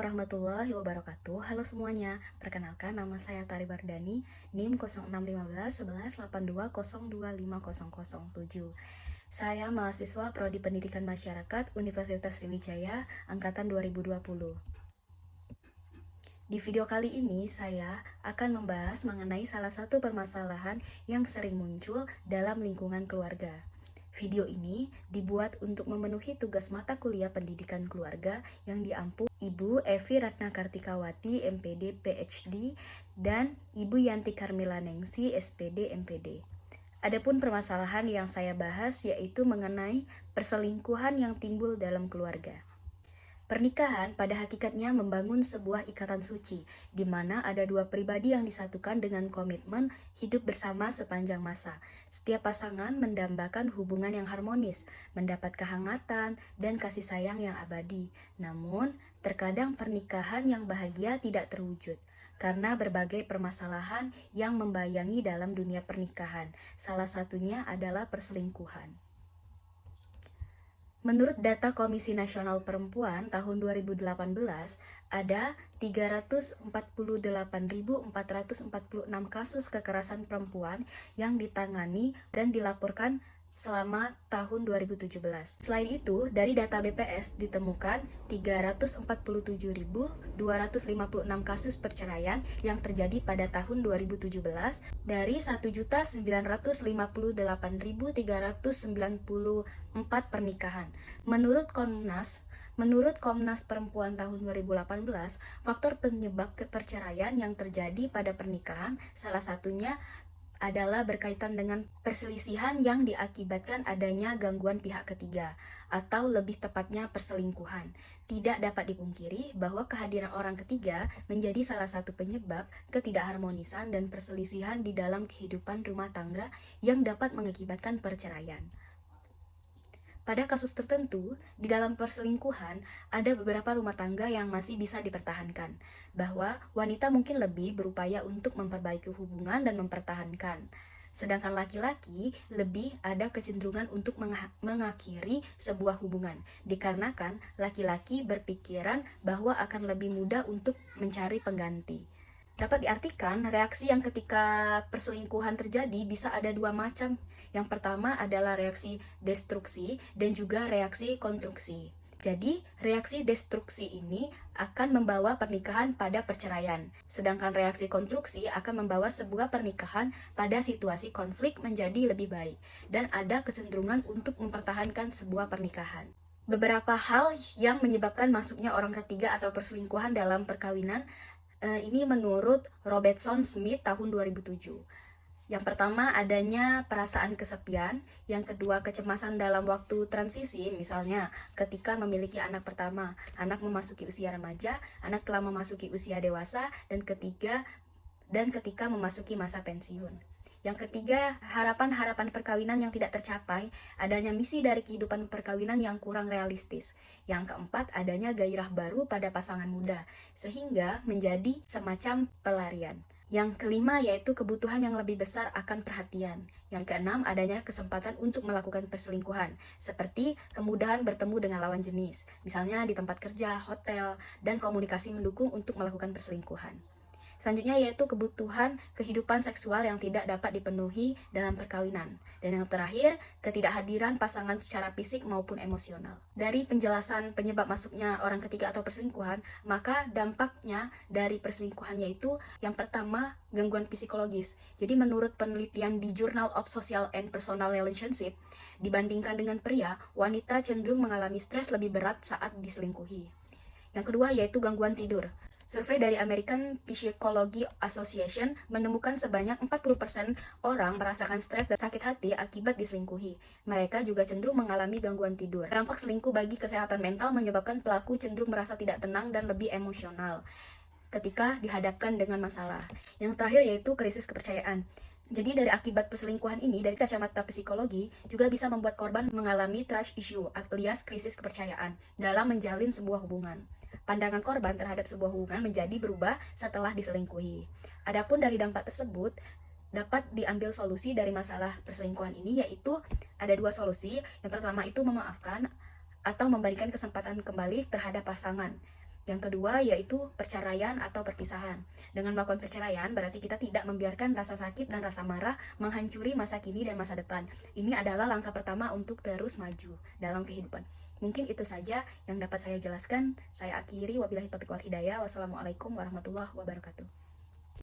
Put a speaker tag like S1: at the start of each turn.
S1: warahmatullahi wabarakatuh. Halo semuanya, perkenalkan nama saya Tari Bardani, NIM 06151182025007. Saya mahasiswa Prodi Pendidikan Masyarakat Universitas Sriwijaya angkatan 2020. Di video kali ini saya akan membahas mengenai salah satu permasalahan yang sering muncul dalam lingkungan keluarga. Video ini dibuat untuk memenuhi tugas mata kuliah pendidikan keluarga yang diampu Ibu Evi Ratna Kartikawati, MPD, PhD, dan Ibu Yanti Karmila Nengsi, SPD, MPD. Adapun permasalahan yang saya bahas yaitu mengenai perselingkuhan yang timbul dalam keluarga. Pernikahan pada hakikatnya membangun sebuah ikatan suci, di mana ada dua pribadi yang disatukan dengan komitmen hidup bersama sepanjang masa. Setiap pasangan mendambakan hubungan yang harmonis, mendapat kehangatan dan kasih sayang yang abadi. Namun, terkadang pernikahan yang bahagia tidak terwujud karena berbagai permasalahan yang membayangi dalam dunia pernikahan. Salah satunya adalah perselingkuhan. Menurut data Komisi Nasional Perempuan tahun 2018, ada 348.446 kasus kekerasan perempuan yang ditangani dan dilaporkan selama tahun 2017. Selain itu, dari data BPS ditemukan 347.256 kasus perceraian yang terjadi pada tahun 2017 dari 1.958.394 pernikahan. Menurut Komnas Perempuan tahun 2018, faktor penyebab perceraian yang terjadi pada pernikahan salah satunya adalah berkaitan dengan perselisihan yang diakibatkan adanya gangguan pihak ketiga, atau lebih tepatnya perselingkuhan. Tidak dapat dipungkiri bahwa kehadiran orang ketiga menjadi salah satu penyebab ketidakharmonisan dan perselisihan di dalam kehidupan rumah tangga yang dapat mengakibatkan perceraian. Pada kasus tertentu, di dalam perselingkuhan, ada beberapa rumah tangga yang masih bisa dipertahankan, bahwa wanita mungkin lebih berupaya untuk memperbaiki hubungan dan mempertahankan. Sedangkan laki-laki lebih ada kecenderungan untuk mengakhiri sebuah hubungan, dikarenakan laki-laki berpikiran bahwa akan lebih mudah untuk mencari pengganti. Dapat diartikan, reaksi yang ketika perselingkuhan terjadi bisa ada dua macam. Yang pertama adalah reaksi destruksi dan juga reaksi konstruksi. Jadi, reaksi destruksi ini akan membawa pernikahan pada perceraian. Sedangkan reaksi konstruksi akan membawa sebuah pernikahan pada situasi konflik menjadi lebih baik. Dan ada kecenderungan untuk mempertahankan sebuah pernikahan. Beberapa hal yang menyebabkan masuknya orang ketiga atau perselingkuhan dalam perkawinan ini menurut Robertson Smith tahun 2007. Yang pertama adanya perasaan kesepian, yang kedua kecemasan dalam waktu transisi, misalnya ketika memiliki anak pertama, anak memasuki usia remaja, anak telah memasuki usia dewasa, dan ketika memasuki masa pensiun. Yang ketiga, harapan-harapan perkawinan yang tidak tercapai, adanya misi dari kehidupan perkawinan yang kurang realistis. Yang keempat, adanya gairah baru pada pasangan muda, sehingga menjadi semacam pelarian. Yang kelima, yaitu kebutuhan yang lebih besar akan perhatian. Yang keenam, adanya kesempatan untuk melakukan perselingkuhan, seperti kemudahan bertemu dengan lawan jenis, misalnya di tempat kerja, hotel, dan komunikasi mendukung untuk melakukan perselingkuhan. Selanjutnya yaitu kebutuhan kehidupan seksual yang tidak dapat dipenuhi dalam perkawinan. Dan yang terakhir, ketidakhadiran pasangan secara fisik maupun emosional. Dari penjelasan penyebab masuknya orang ketiga atau perselingkuhan, maka dampaknya dari perselingkuhan yaitu yang pertama, gangguan psikologis. Jadi menurut penelitian di Journal of Social and Personal Relationship, dibandingkan dengan pria, wanita cenderung mengalami stres lebih berat saat diselingkuhi. Yang kedua yaitu gangguan tidur. Survei dari American Psychology Association menemukan sebanyak 40% orang merasakan stres dan sakit hati akibat diselingkuhi. Mereka juga cenderung mengalami gangguan tidur. Dampak selingkuh bagi kesehatan mental menyebabkan pelaku cenderung merasa tidak tenang dan lebih emosional ketika dihadapkan dengan masalah. Yang terakhir yaitu krisis kepercayaan. Jadi dari akibat perselingkuhan ini, dari kacamata psikologi, juga bisa membuat korban mengalami trust issue alias krisis kepercayaan dalam menjalin sebuah hubungan. Pandangan korban terhadap sebuah hubungan menjadi berubah setelah diselingkuhi. Adapun dari dampak tersebut, dapat diambil solusi dari masalah perselingkuhan ini, yaitu ada dua solusi. Yang pertama itu memaafkan atau memberikan kesempatan kembali terhadap pasangan. Yang kedua yaitu perceraian atau perpisahan. Dengan melakukan perceraian berarti kita tidak membiarkan rasa sakit dan rasa marah menghancuri masa kini dan masa depan. Ini adalah langkah pertama untuk terus maju dalam kehidupan. Mungkin itu saja yang dapat saya jelaskan. Saya akhiri, wabillahi taufiq wal hidayah. Wassalamualaikum warahmatullahi wabarakatuh.